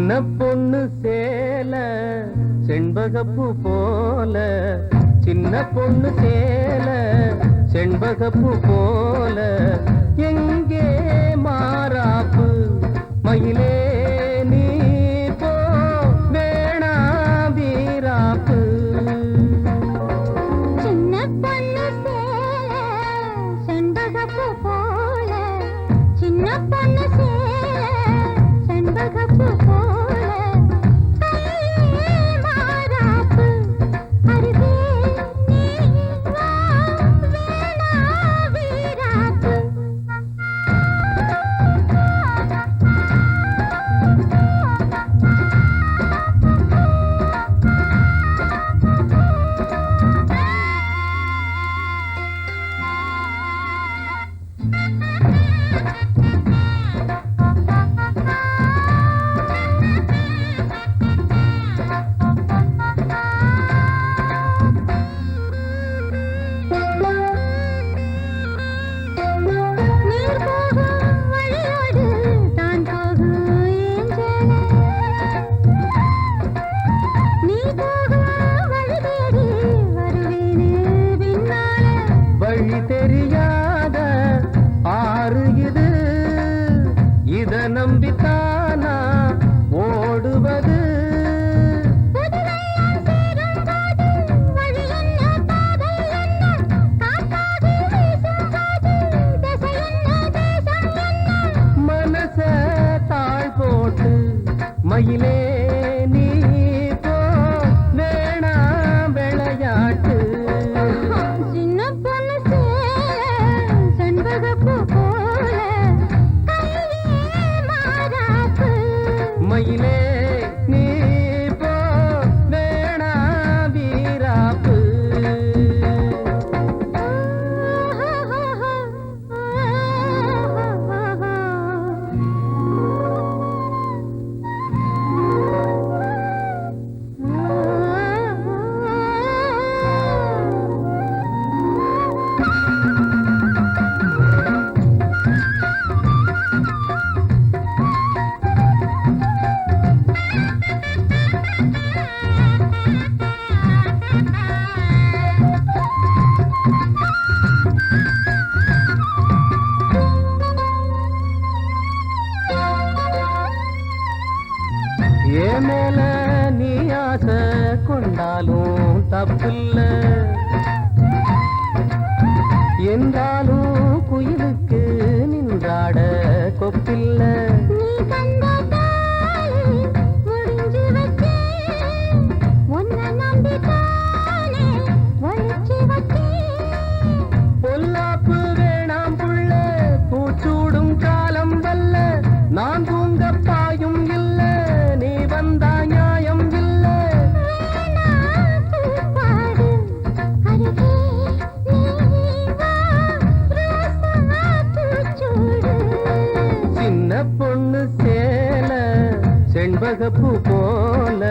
சின்ன பொண்ணு சேல செண்பகப்பூ போல, சின்ன பொண்ணு சேல செண்பகப்பூ போல, எங்கே மாறாப்பு மயிலே நீ போ வேணா வீராப்பு. சின்ன பொண்ணு சேல செண்பகப்பூ போல, சின்ன பொண்ணு சேல செண்பகப்பூ போல, மாறாப்பு அருகே நீ வா வேணா வீராப்பு. நீர் போகும் வழியோடு தான் போகும் ஏஞ்சல, நீ போகும் வழி தேடி வருவேனே பின்னால. வழி தெரியாத ஆறு இது, இத நம்பித்தானா ஓடுவது. புதுவெள்ளம் சேரும்போது வழி என்ன பாதை என்ன, காற்றாகி வீசும்போது திசை என்ன தேசம் என்ன. மனச தாழ் போட்டு மயிலே நீ போ வேணா விளையாட்டு. சின்ன பொண்ணு சேல செண்பகப்பூ போல, கையே மாறாப்பு. மயிலே நீ போ வேணா வீராப்பு. ஏன் மேல நீ ஆசை கொண்டாலும் தப்பில்ல, என்றாலும் குயிலுக்கு நின்றாட கொப்பில்ல. நீ கண்ட தாலி முடிஞ்சு வச்சேன், உன்னை நம்பித்தானே ஒழிச்சு வச்சேன். பொல்லாப்பு வேணாம் புள்ள, பூச்சூடும் காலம் வல்ல, நான் தூங்க பாயும் இல்ல, நீ வந்தா நியாயம் இல்ல. வேணா பூப்பாடு அருகே நீ வா ரோசா பூச்சூடு. சின்ன பொண்ணு சேல செண்பகப்பூ போல,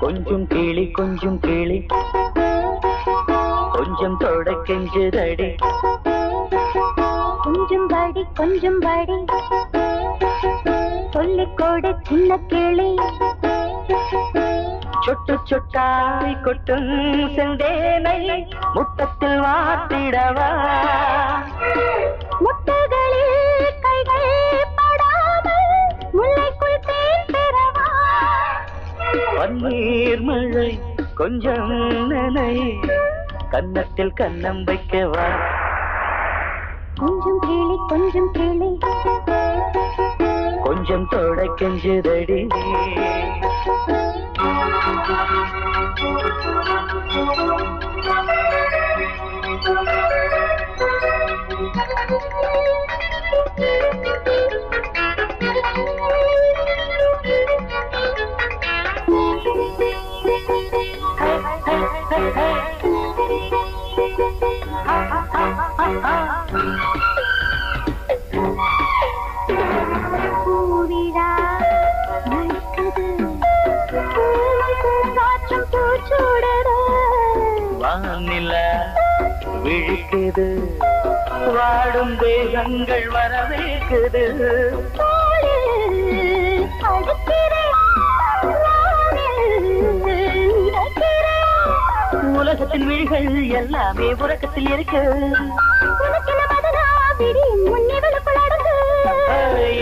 கொஞ்சம் கிளி கொஞ்சம் கிளி கொஞ்சம் தொட கெஞ்சுதடி, கொஞ்சம் படி கொஞ்சம் படி சொல்லிக்கோடு சின்ன கிளி. சொட்டு சொட்டாய் கொட்டும் செந்தேனை முத்தத்தில் வாத்திடவா, முட்டுகளில் கைகள் படாமல் முல்லைக்குள் தேன் பெறவா. பன்னீர் மழை கொஞ்சம் நனை கன்னத்தில் கன்னம் வைக்கவா. கொஞ்சம் கிளி கொஞ்சம் தொட கெஞ்சுதடி. பூவிழா நடக்குது, காற்றும் பூச்சூடுது, வானிலா விழிக்குது, வாடும் தேகங்கள் வரவேற்குது. உலகத்தின் விழிகள் எல்லாமே உறக்கத்தில் இருக்கு.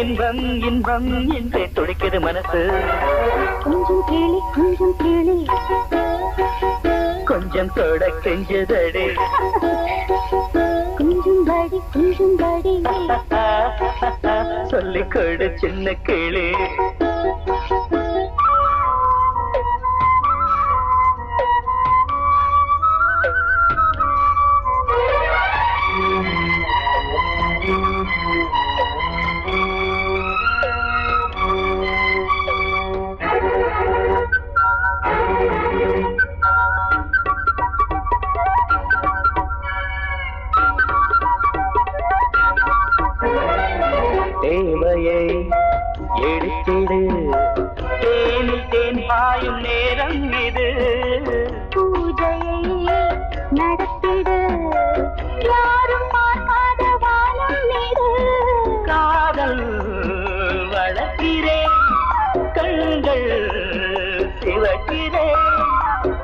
இன்பம் இன்பம் என்றே துடிக்குது மனசு. கொஞ்சம் கேளு கொஞ்சம் கேளு, கொஞ்சம் தொட கெஞ்சுதடி. கொஞ்சம் படி கொஞ்சம் படி, சொல்லிக் கொடு சின்ன கிளி. தேவையை எடுத்திடு, தேனில் தேன் பாயும் நேரம் இது. பூஜையை நடத்திடு, யாரும் பார்க்காத வானம் மீது. காதல் வளர்க்கிறேன், கண்கள் சிவக்கிறேன்.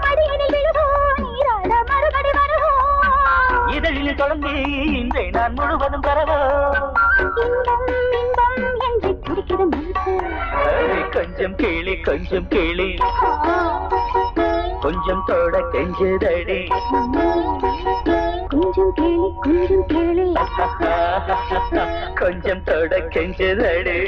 மடியினில் விழுவோம், நீராட மறுபடி வருவோம். இதழில் தொடர்ந்து இன்றை நான் முழுவதும் பெறவோ. இன்பம் இன்பம் என்று துடிக்கிற மனசு. கொஞ்சம் கிளி கொஞ்சம் கிளி, கொஞ்சம் தொட கெஞ்சுதடி. கொஞ்சம் கேளு கொஞ்சம் கேளு, கொஞ்சம் தொட கெஞ்சுதடி.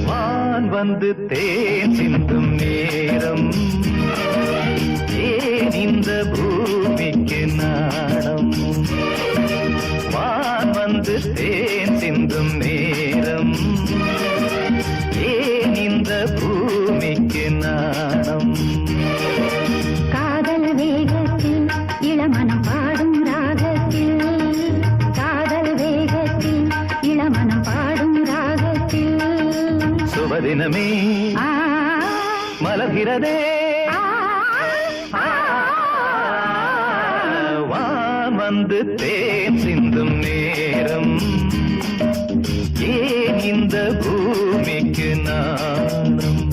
வான் வந்து தேன் சிந்தும் நேரம், ஏன் இந்த பூமிக்கு நாணம். வான் வந்து தேன் சிந்தும் நேரம், ஏன் இந்த பூமிக்கு நாணம். காதல் வேகத்தில் இளமனம் பாடும் ராகத்தில், காதல் வேகத்தில் இளமனம் பாடும் ராகத்தில். சுபதினமே மலர்கிறதே, வான் வந்து தேன் சிந்தும் நேரம், ஏன் இந்த பூமிக்கு நாணம்.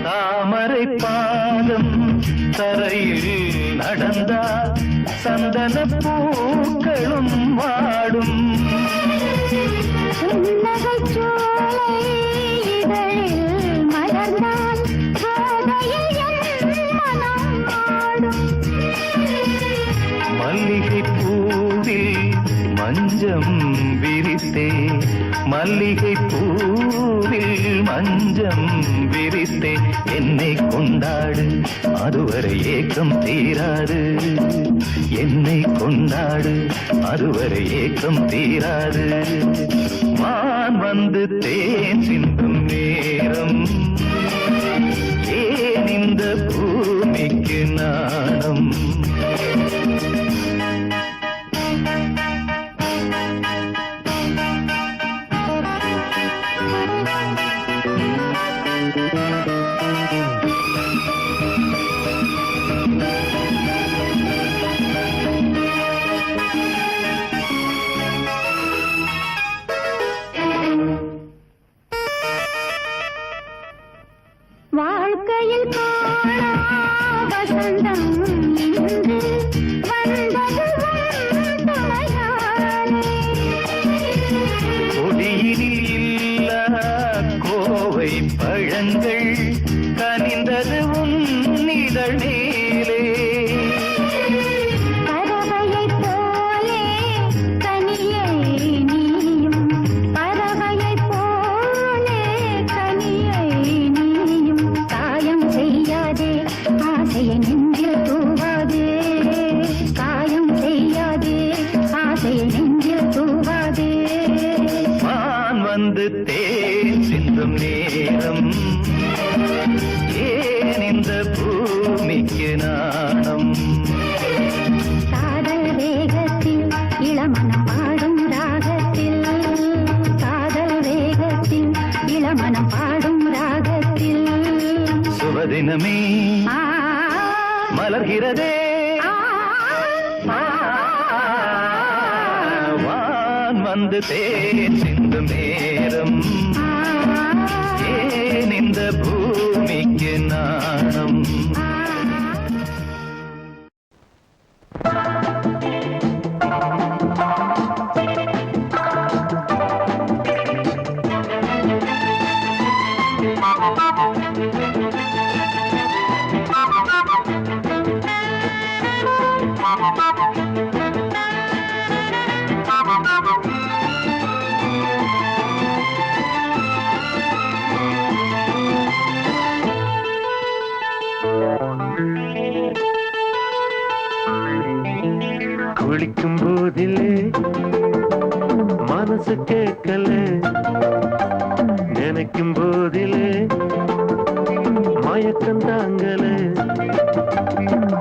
தாமரை பாதம் தரையில் நடந்தால் சந்தன பூக்களும் வாடும். புன்னகைச்சோலை இதழில் மலர்ந்தால் போதையில் என் மனம் ஆடும். மல்லிகை பூவில் மஞ்சம் விரித்தே மல்லிகை பூவில் மஞ்சம் விரித்தே என்னை கொண்டாடு அதுவரை ஏக்கம் தீராது என்னை கொண்டாடு அதுவரை ஏக்கம் தீராது வான் வந்து தேன் சிந்தும் நேரம் ஏன் இந்த பூமிக்கு நாணம் வாழ்க்கையில் காணா வசந்தம் இன்று வந்தது உன் துணையாலே. கொடியினில் இல்ல கோவை பழங்கள் கனிந்தது உன்னிதழ் மேலே பறவையைப் போலே கனியை நீயும் பறவையைப் போலே கனியை நீயும் காயம் செய்யாதே ஆசையை நெஞ்சில் தூவாதே காயம் செய்யாதே ஆசையை நெஞ்சில் தூவாதே வான் வந்து தேன் சிந்தும் நேரம் ஏன் இந்த பூமிக்கு நாணம் காதல் வேகத்தில் இளமனம் பாடும் ராகத்தில் காதல் வேகத்தில் இளமனம் பாடும் ராகத்தில் சுபதினமே ஆ, மலர்கிறதே ஆ, ஆ, வான் வந்து தேன் சிந்தும் நேரம் ஏன் இந்த பூமிக்கு நாணம் குளிக்கும் போதிலே மனசு கேட்கல நினைக்கும் போதிலே மயக்கம் தாங்கல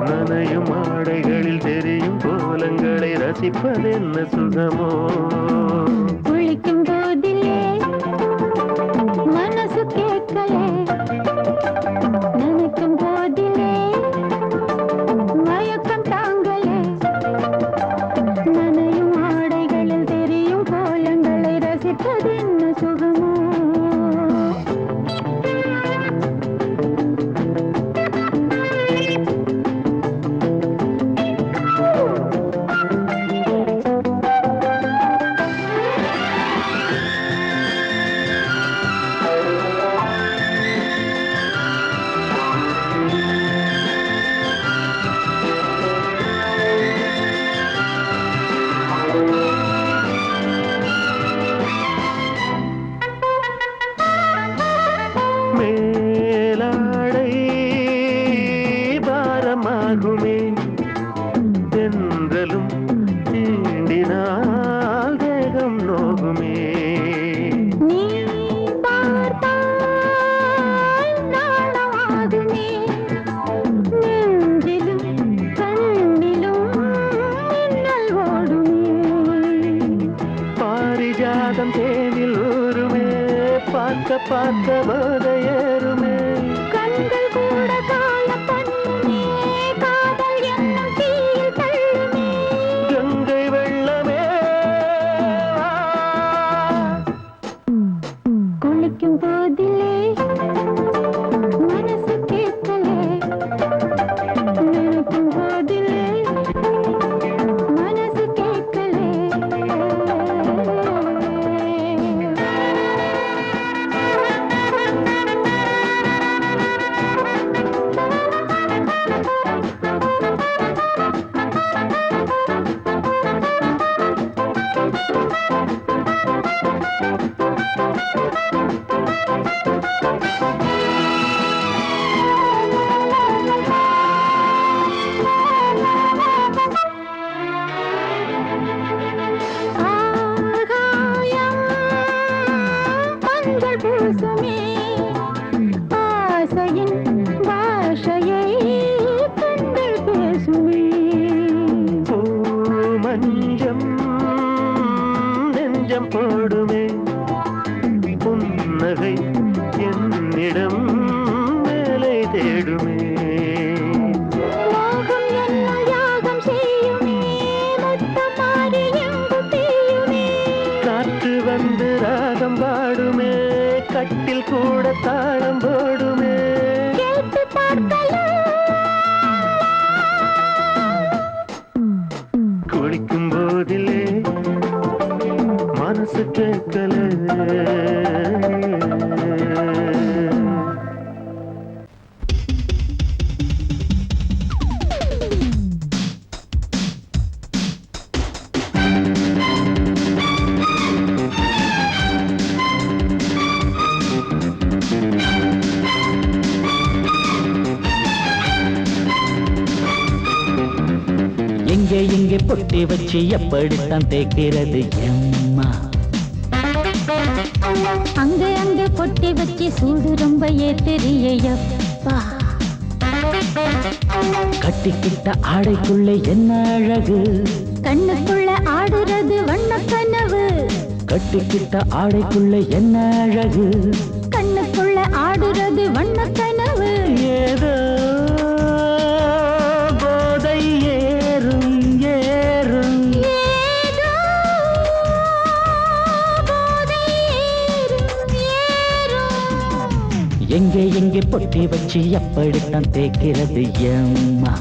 நனையும் ஆடைகளில் தெரியும் கோலங்களை ரசிப்பதென்ன சுகமோ குளிக்கும் போதிலே மனசு கேட்கலே நினைக்கும் போதிலே மயக்கம் தாங்கலே நனையும் ஆடைகளில் தெரியும் கோலங்களை ரசிப்பதென்ன சுகமோ மேலாடை பாரமாகுமே தென்றலும் தீண்டினால் தேகம் நோகுமே நீ பார்த்தால் நாணமாகுமே நெஞ்சிலும் கண்ணிலும் மின்னல் ஓடுமே பாரிஜாதம் தேனில் ஊருமே பார்க்க பார்க்க போதையேறுமே கண்கள் கூட கால பண்ணுமே காதல் என்னும் தீயில் தள்ளுமே கங்கை வெள்ளமே குளிக்கும் போதிலே மனசு கேட்கலே நினைக்கும் போதிலே மனசு கேட்கலே வேஷம் போடுமே புன்னகை என்னிடம் வேலை தேடுமே மோகம் என்னுள் யாகம் செய்யுமே முத்தம் மாறி எங்கு பெய்யுமே காற்று வந்து ராகம் பாடுமே கட்டில் கூட தாளம் போடுமே கேட்டு பார்க்கலாம் குளிக்கும் போதிலே மனசு கேட்கல எங்கே எங்கே பொட்டி வச்சு எப்படித்தான் தேய்க்கிறது எம்மா அங்க அங்க பொட்டி வச்சு சூடு ரொம்ப ஏத்தெரியப்பா கட்டிக்கிட்ட ஆடைக்குள்ளே என்ன அழகு கண்ணுக்குள்ள ஆடுறது வண்ண கனவு கட்டிக்கிட்ட ஆடைக்குள்ளே என்ன அழகு கண்ணுக்குள்ள ஆடுறது வண்ண கனவு ஏதோ போதை ஏறும் ஏறும் ஏதோ போதை ஏறும் ஏறும் எங்கே எங்கே பொட்டி வச்சு எப்படித்தான் தேய்க்கிறது எம்மா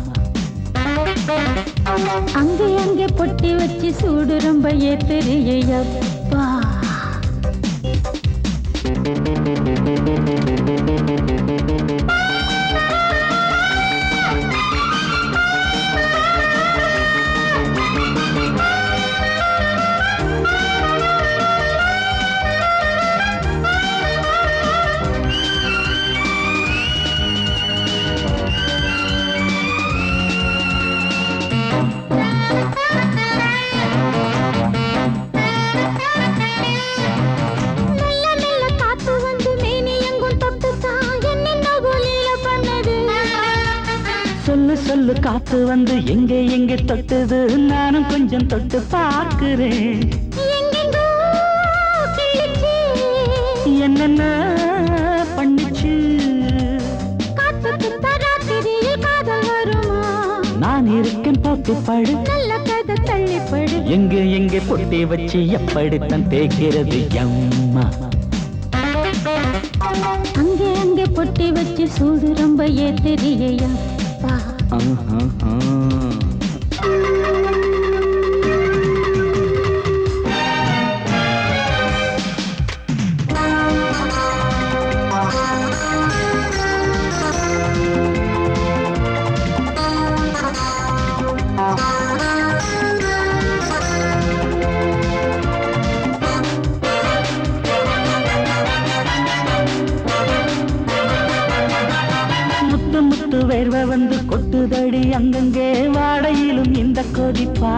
அங்கே அங்கே பொட்டி வச்சு சூடு ரொம்ப ஏத்தெரியப்பா சொல்லு சொல்லு காத்து வந்து எங்கே எங்கே தொட்டுது நானும் கொஞ்சம் தொட்டு பார்க்கிறேன் என்னென்ன பண்ணிச்சு நான் இருக்கேன் போட்டு படு எங்கே எங்கே பொட்டி வச்சு எப்படித்தான் தேய்க்கிறது எம்மா அங்கே அங்கே பொட்டி வச்சு சூடு ரொம்ப ஏத்தெரியப்பா முத்து முத்து வேர்வை வந்து கொட்டுதடி அங்கங்கே வாடையிலும் இந்த கொதிப்பா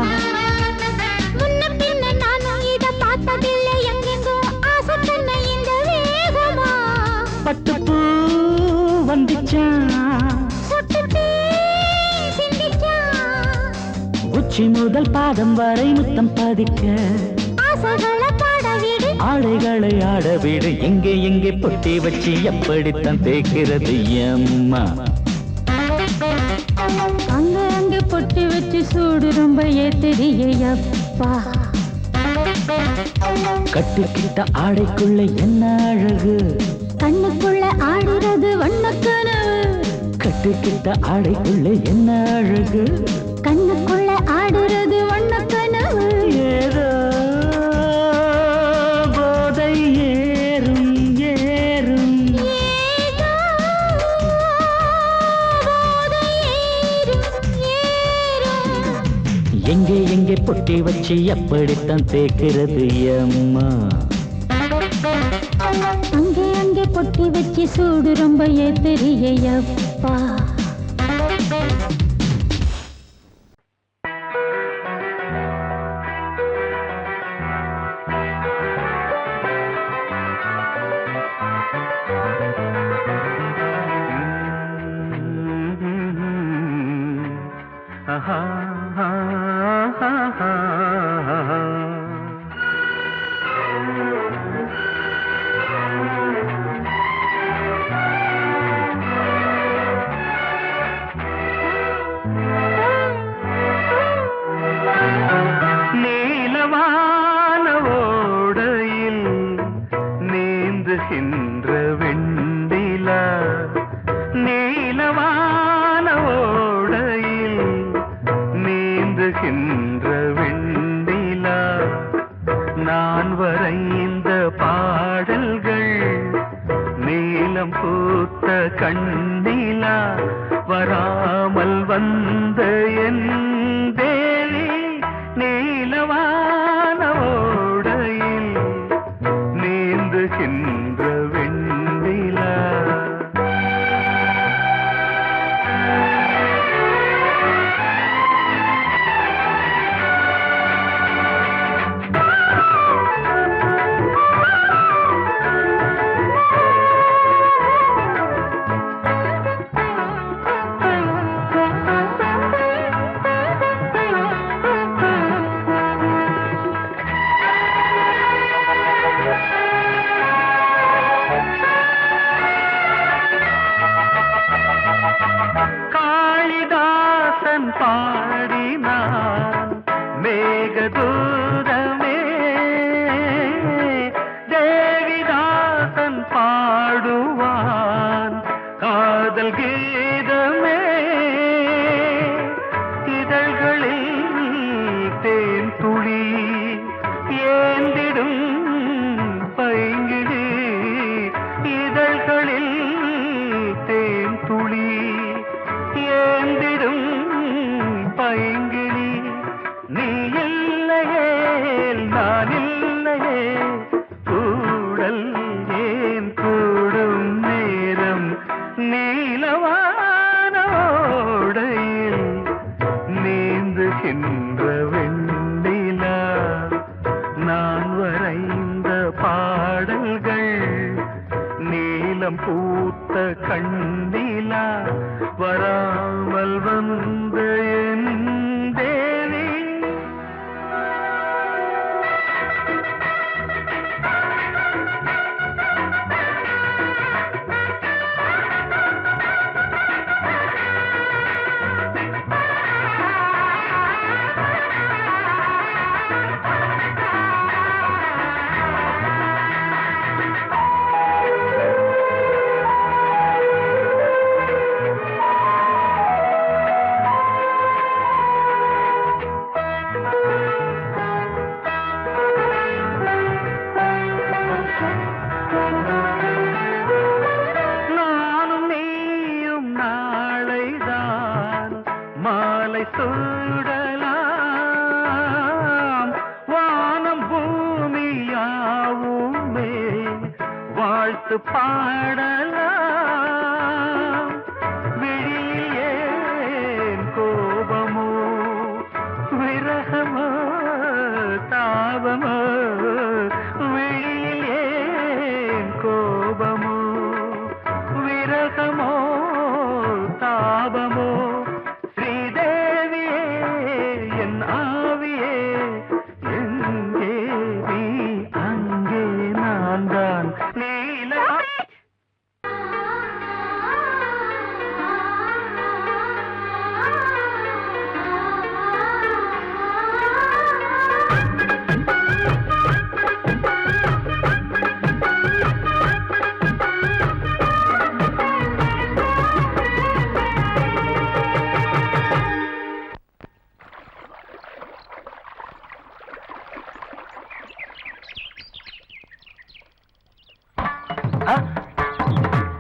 முன்ன பின்ன நானும் இத பார்த்ததில்லை எங்கெங்கோ ஆசை தன்னை இந்த வேகமா பட்டுப்பூ வந்துச்சான் சுட்டுட்டே சிந்திச்சான் உச்சி முதல் பாதம் வரை முத்தம் பதிக்க ஆசைகளை பாட விடு ஆடைகளை ஆட விடு எங்கே எங்கே பொட்டி வச்சு எப்படித்தான் தேய்க்கிறது எம்மா அங்க அங்க பொட்டி வச்சு சூடு ரொம்ப ஏத்தெரியப்பா கட்டிக்கிட்ட ஆடைக்குள்ள என்ன அழகு கண்ணுக்குள்ள ஆடுறது வண்ண கனவு கட்டிக்கிட்ட ஆடைக்குள்ள என்ன அழகு கண்ணுக்குள்ள ஆடுறது வண்ண கனவு ஏதோ போதை ஏறும் ஏறும் ஏதோ போதை ஏறும் ஏறும் எங்கே எங்கே பொட்டி வச்சு எப்படித்தான் தேய்க்கிறது எம்மா அங்கே அங்கே பொட்டி வச்சு சூடு ரொம்ப ஏத்தெரியப்பா நான் வரைந்த பாடல்கள் நீலம் பூத்த கண்ணிலா வராமல் வந்த என் தேவி நீலவான ஓடையில் நீந்துகின்ற வெண்ணிலா. பாடினான் மேகதூதமே தேவிதாசன் பாடுவான் காதல் கீதமே. இதழ்களில் தேன் துளி ஏந்திடும் பைங்கிடி இதழ்களில் தேன் துளி ஏந்திடும் பைங்கிளி. நீ இல்லையே நான் இல்லையே கூடல் ஏன் கூடும் நேரம் நீலவானோடையில் நீந்துகின்ற வெண்ணிலா. நான் வரைந்த பாடல்கள் நீலம் பூத்த கண்ணிலா வராமல் வந்த என் தேவி. மாலை சூடலாம் வானம் பூமியாவுமே வாழ்த்து பாடலாம். விழியே கோபமோ விரகமோ தாபமோ விழியே கோபமோ விரகமோ தாபமோ.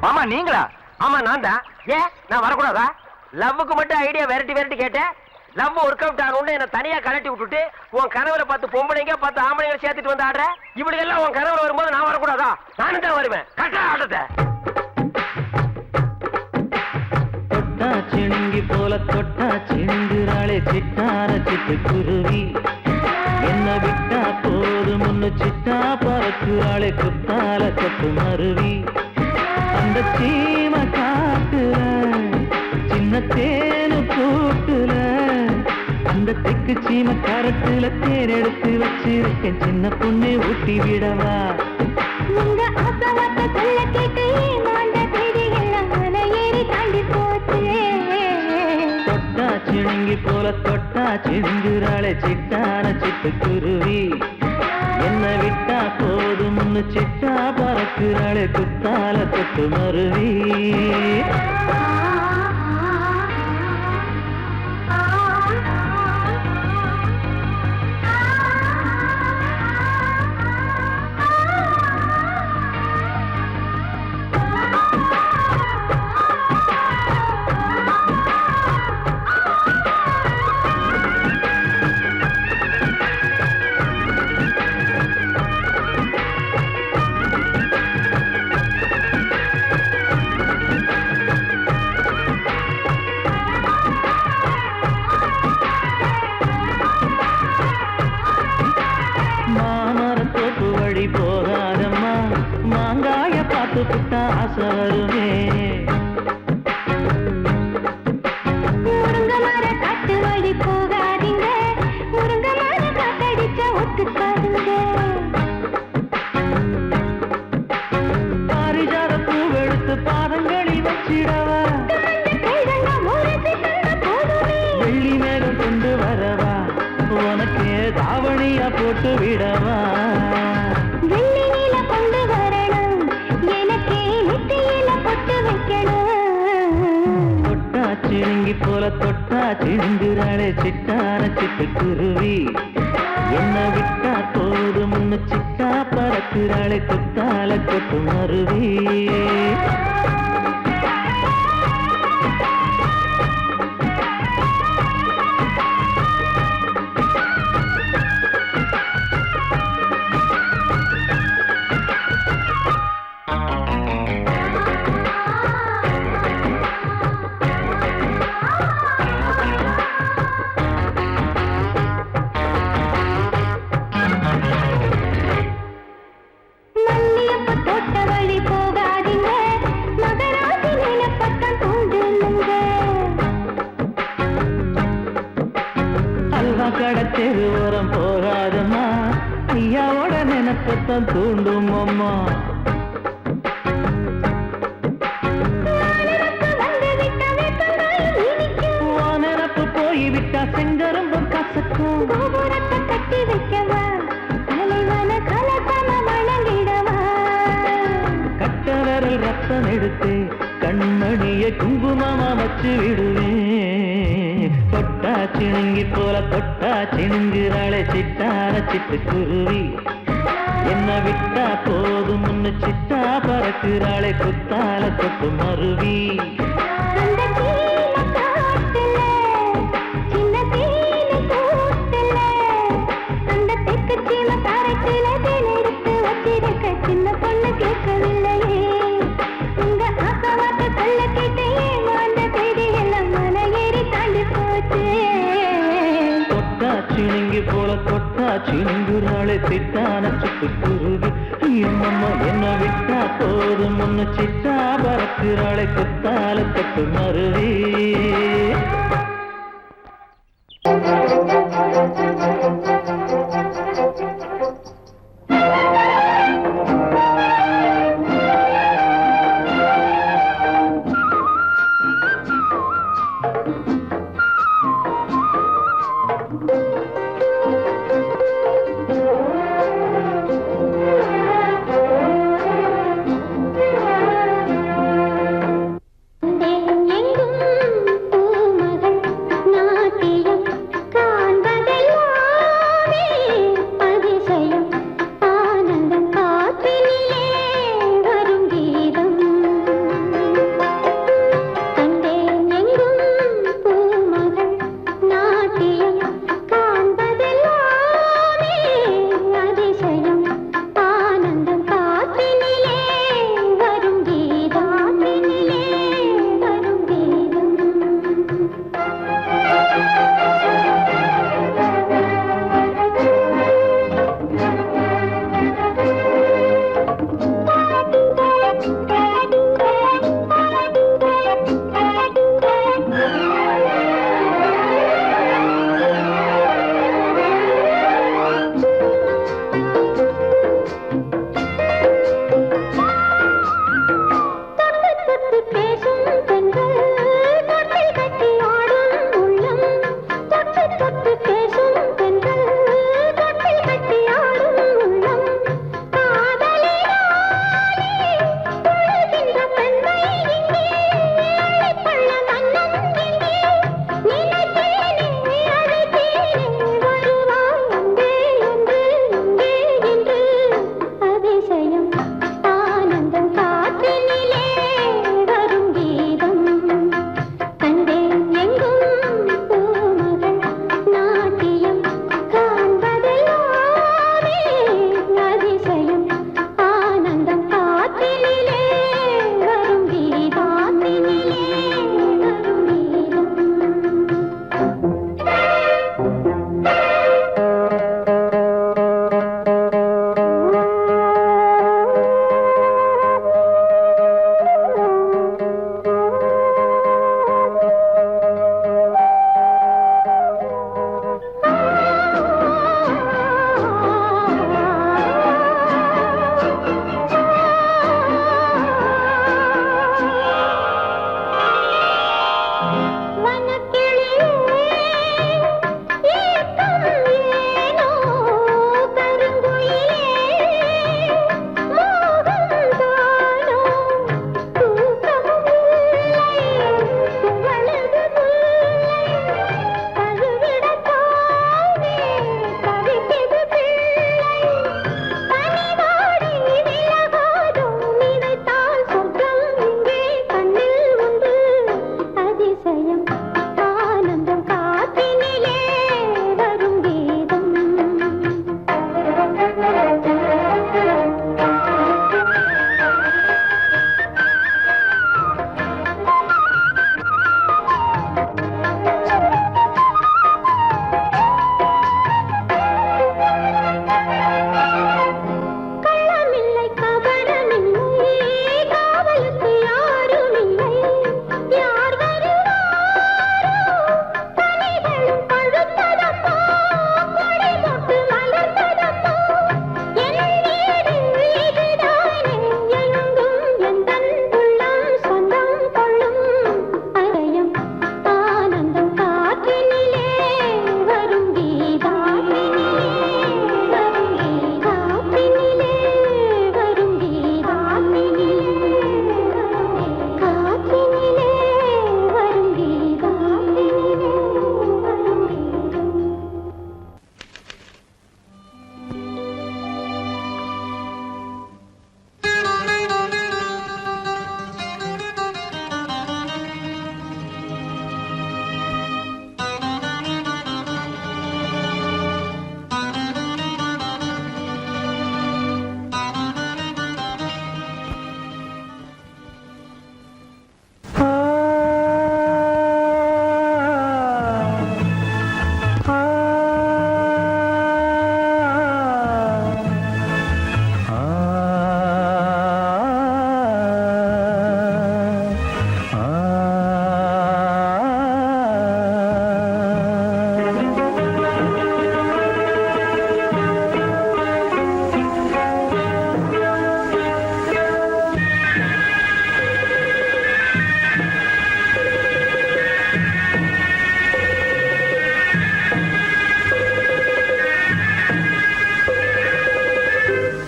மாமா நீங்களா? ஆமா நான் தான். ஏன் நான் வரக்கூடாதா? லவ்வுக்கு மட்டும் ஐடியா விரட்டி விரட்டி கேட்டேன். லவ் ஒர்க் அவுட் ஆகணும்னு என்ன தனியா கலட்டி விட்டுட்டு உன் கனவுல 10 பொம்பளைங்க 10 ஆம்பளைங்களை சேர்த்துட்டு வந்து ஆடுற. இப்படி எல்லாம் உன் கனவுல வரும்போது நான் வரக்கூடாதா? நானும் தான் வருவேன். கட்டா ஆட்டத்தை தொட்டா சிணுங்கி போல தொட்டா சிணுங்குறாளே சிட்டார சிட்டுக்குருவி. என்ன விட்டா போதும் முன்னு சிட்டா பறக்குறாளே குத்தால கொத்து மருவி. அந்த சீம காட்டுல சின்ன தேனு கூட்டுல அந்த தெக்கு சீம கரட்டுல தேன் எடுத்து வச்சிருக்கேன் சின்ன பொண்ணு ஊட்டி விடவா. உங்க ஆசவாத்த சொல்ல கேட்டு மாண்ட தேடி எல்லாம் மலை ஏறி தாண்டி போச்சு. தொட்டா சிணுங்கி போல தொட்டா சிணுங்குறாளே சிட்டான சிட்டுக்குருவி. என்ன விட்டா போதும் முன்னு சிட்டா பறக்குறாளே குத்தால கொத்து மருவி. தொட்டா ஆசை வருமே. முருங்க மர காட்டு வழி போகாதீங்க, முருங்க மர காத்தடிச்ச ஒத்துக்காதுங்க. பாரிஜாத பூவெடுத்து பாதங்களில் வச்சிடவா, வெள்ளி மேகம் கொண்டு வரவா, உனக்கு தாவணியா போட்டு விடவா. வெள்ளி நீல கொண்டு வரணும், எனக்கே நெத்தியில பொட்டு வைக்கணும். தொட்டா சிணுங்கி போல தொட்டா சிணுங்குறாளே சிட்டான சிட்டுக்குருவி, என்ன விட்டா போதும் முன்னு சிட்டா பறக்குறாளே கொத்தால கொத்து மருவி. மல்லியப்ப தோட்ட வழி போகாதீங்க, மகராசி நிலப்பட்டம் தூண்டுங்க. அல்வா கடை தெருவோரம் போகாதம்மா, ஐயாவோட நினைப்பத்தான் தூண்டும் அம்மா. நினப்பு போய்விட்டா செங்கரும்பும் கசக்கும். கோபுரத்தை கட்டி வைக்கவா, தலைவன கலசம வணங்கிடவா. கட்ட விரல் ரத்தம் எடுத்து கண்மணிய குங்குமமா வச்சு விடுவேன். தொட்டா சிணுங்கி போல தொட்டா சிணுங்குறாளே சிட்டான சிட்டுக்குருவி, என்ன விட்டா போதும் முன்னு சிட்டா பறக்குறாளே குத்தால கொத்து மருவி. அந்த சீன காட்டுல, சின்ன சீனி கூட்டுல, அந்த தெற்கு சீம காரைக்குல தேன் எடுத்து வச்சிருக்க சின்ன பொண்ணு கேட்கவில்லையே. உங்க ஆசவாட்ட சொல்ல கேட்டு ஏமாந்த தேதி எல்லாம் மலை ஏறி தாண்டி போச்சு. தொட்டா சிணுங்கி போல தொட்டா சிணுங்குறாளே சிட்டான சிட்டுக்குருவி, என்னம்மா என்ன விட்டா போதும் முன்னு சிட்டா பறக்குறாளே கொத்தால கொத்து மருவி. எங்கும் பூமகள்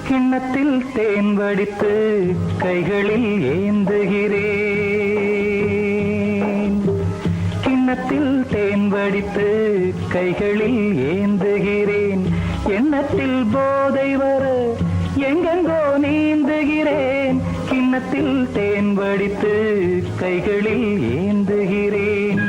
கிண்ணத்தில் தேன் வடித்து கைகளில் ஏந்துகிறேன். கிண்ணத்தில் தேன் வடித்து கைகளில் ஏந்துகிறேன். எண்ணத்தில் போதை வர எங்கெங்கோ நீந்துகிறேன். கிண்ணத்தில் தேன் வடித்து கைகளில் ஏந்துகிறேன்.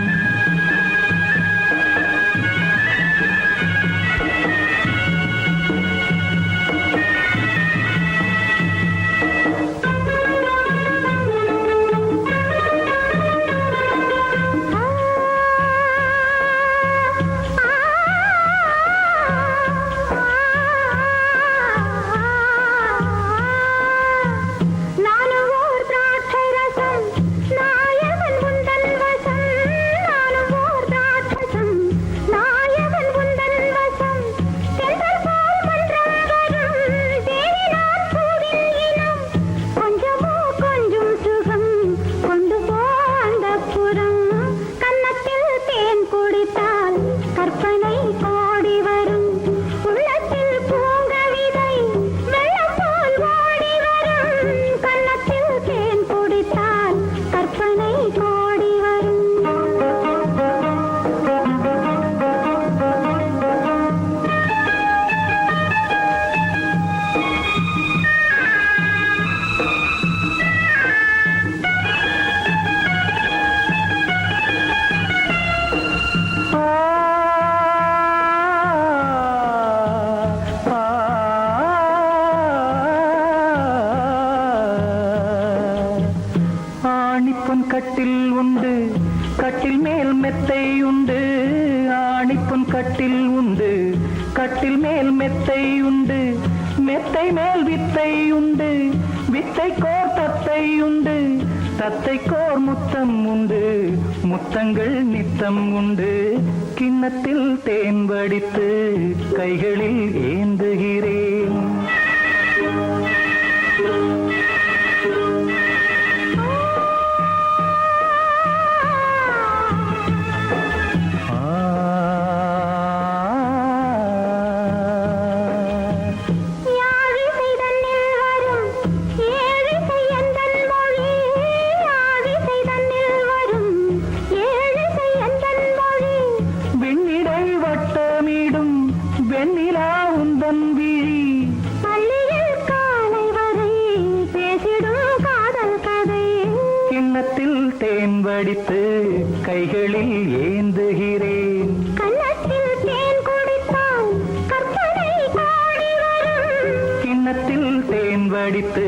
கட்டில் உண்டு, கட்டில் மேல் மெத்தை உண்டு. ஆணிப்பொன் கட்டில் உண்டு, கட்டில் மேல் மெத்தை உண்டு. மெத்தை மேல் வித்தை உண்டு, வித்தை கோர் தத்தை உண்டு. தத்தை கோர் முத்தம் உண்டு, முத்தங்கள் நித்தம் உண்டு. கிண்ணத்தில் தேன் வடித்து கைகளில் ஏந்துகிறேன். தேன் வடித்து கைகளில் ஏந்துகிறேன். கன்னத்தில் தேன் குடித்தால் கற்பனை கோடி வரும். கிண்ணத்தில் தேன் வடித்து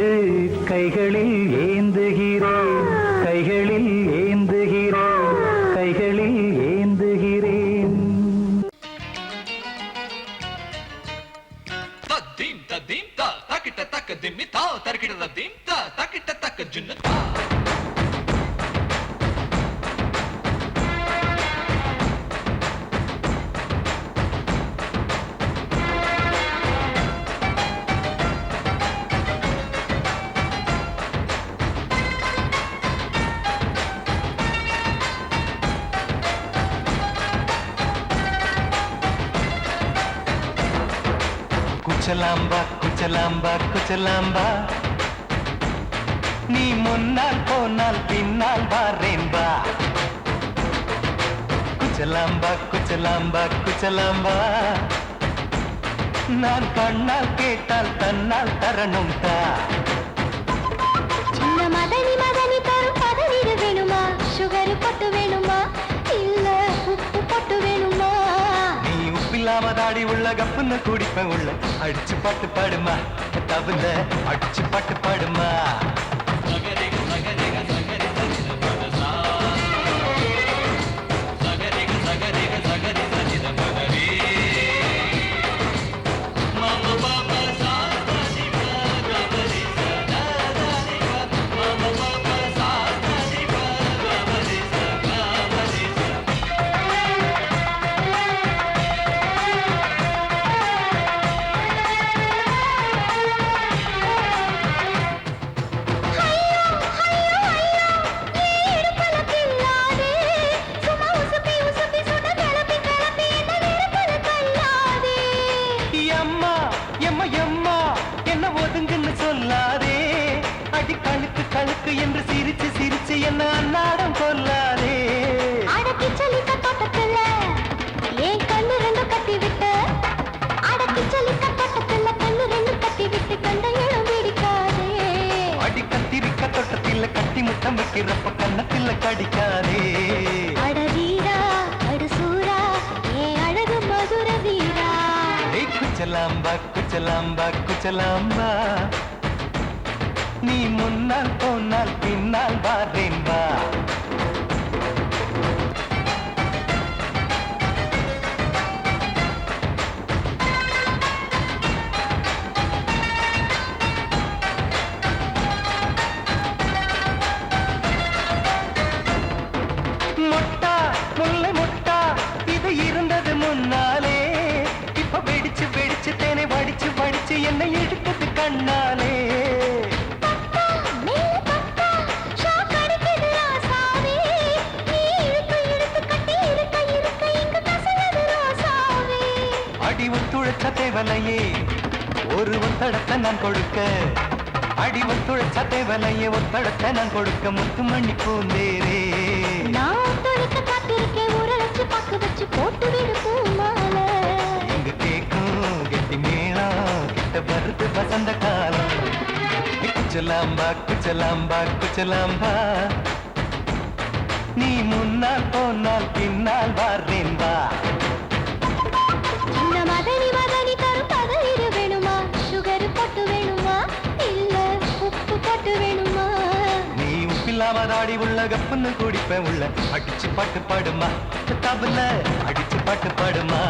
கைகளில் ஏந்துகிறேன். கைகளில் ஏந்துகிறேன். கைகளில் ஏந்துகிறேன். தத்தீம் தத்தீம் தா தக்கிட்ட தக்க திம்மி தா தர்க்கிட்ட தத்தீம் தா தக்கிட்ட தக்க ஜுன்ன தா. குச்சலாம்பா குச்சலாம்பா குச்சலாம்பா, நீ முன்னால் போனால் பின்னால் வாரேன்பா. குச்சலாம்பா குச்சலாம்பா குச்சலாம்பா, நான் கண்ணால் கேட்டால் தன்னால் தரணும் தா. சின்ன மதனி மதனி தரும் பதநீர் வேணுமா? சுகர் பொட்டு வேணுமா? இல்ல உப்பு பொட்டு வேணுமா? நீ உப்பில்லாம தாடி உள்ள கப்புன்னு குடிப்பேன் உள்ள. அடிச்சு பாட்டு பாடுமா, தவுந்த அடிச்சு பாட்டு பாடுமா. அடி கத்திரிக்க தோட்டத்தில் கட்டி முத்தம் வைக்கிறப்ப கன்னத்தில் கடிக்காதே. அடவீரா அடுசூரா ஏ அழகு மதுர வீரா. குச்சலாம்பா குச்சலாம்பா குச்சலாம்பா நீ முன்னால் போனால் பின்னால் வாரேன் வா. மொட்டா முல்லை மொட்டா இது இருந்தது முன்னாலே, இப்ப வெடிச்சு வெடிச்சு தேனை வடிச்சு வடிச்சு என்னை எடுத்தது கண்ணாலே. அடி ஒத்துழைச்ச தேவலையே ஒரு ஒத்தடத்தை நான் கொடுக்க, அடி ஒத்துழைச்ச தேவலையே ஒத்தடத்தை நான் கொடுக்க முத்துமணி பூந்தேரே. நான் தொலைக்க காத்திருக்கேன் உரளச்சு பக்கு வச்சு போட்டு விடு பூமாலை. இங்க கேக்கும் கெட்டி மேளம் கிட்ட வருது வசந்த காலம். குச்சலாம்பா குச்சலாம்பா குச்சலாம்பா நீ முன்னால் போனால் பின்னால் வாரேன் வா. சின்ன மதனி மதனி தரும் பதநீர் வேணுமா, சுகர் போட்டு வேணுமா, இல்ல உப்பு போட்டு வேணுமா? நீ உப்பில்லாம தாடி உள்ள கப்புன்னு குடிப்பேன் உள்ள அடிச்சு பாட்டு பாடுமா, தபல அடிச்சு பாட்டு பாடுமா.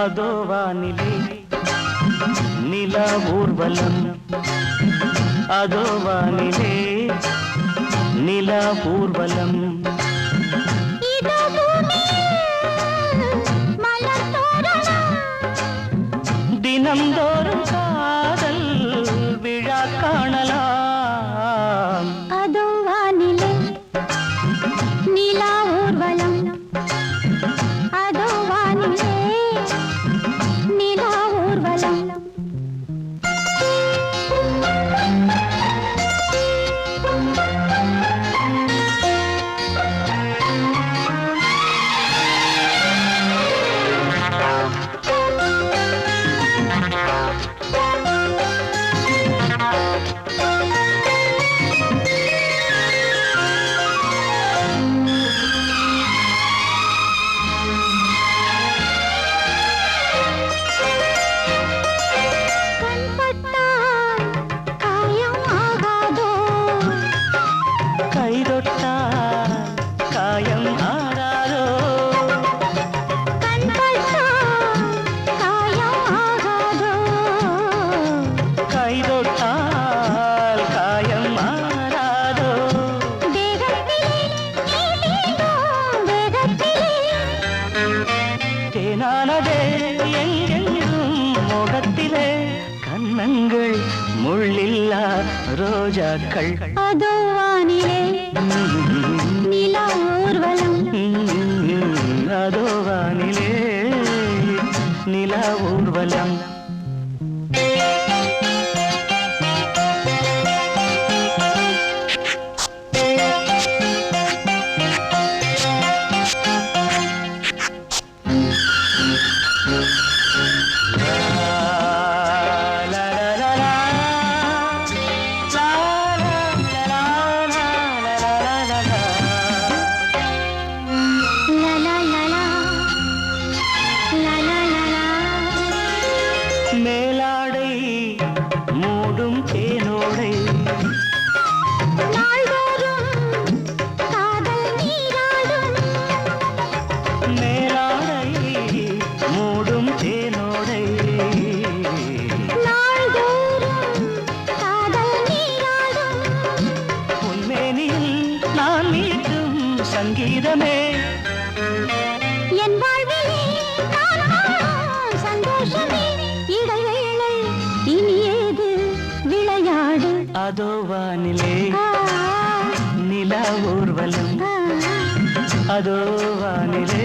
அதோ வானிலே நிலா ஊர்வலம், அதோ வானிலே நிலா ஊர்வலம். இதோ மலர் தோரணம், தினம்தோறும் காதல் விழா காணலாம். அதோ வானிலே நிலா ஊர்வலம், அதோ வானிலே நிலா ஊர்வலம். கண்ணங்கள் முள்ளில்லா ரோஜாக்கள். அதோ வானிலே நிலா ஊர்வலம், அதோ வானிலே நிலா ஊர்வலம். மேலாடை மூடும் தேனோடை, நாள்தோறும் காதல் நீராடும். மேலாடை மூடும் தேனோடை, நாள்தோறும் காதல் நீராடும். உன்மேனில் நான் மீட்டும் சங்கீதமே, என் வாழ்விலே நான் காணும் சந்தோஷமே. இடைவேளை இனி ஏது விளையாடு. அதோ வானிலே நிலா ஊர்வலம் அதோ வானிலே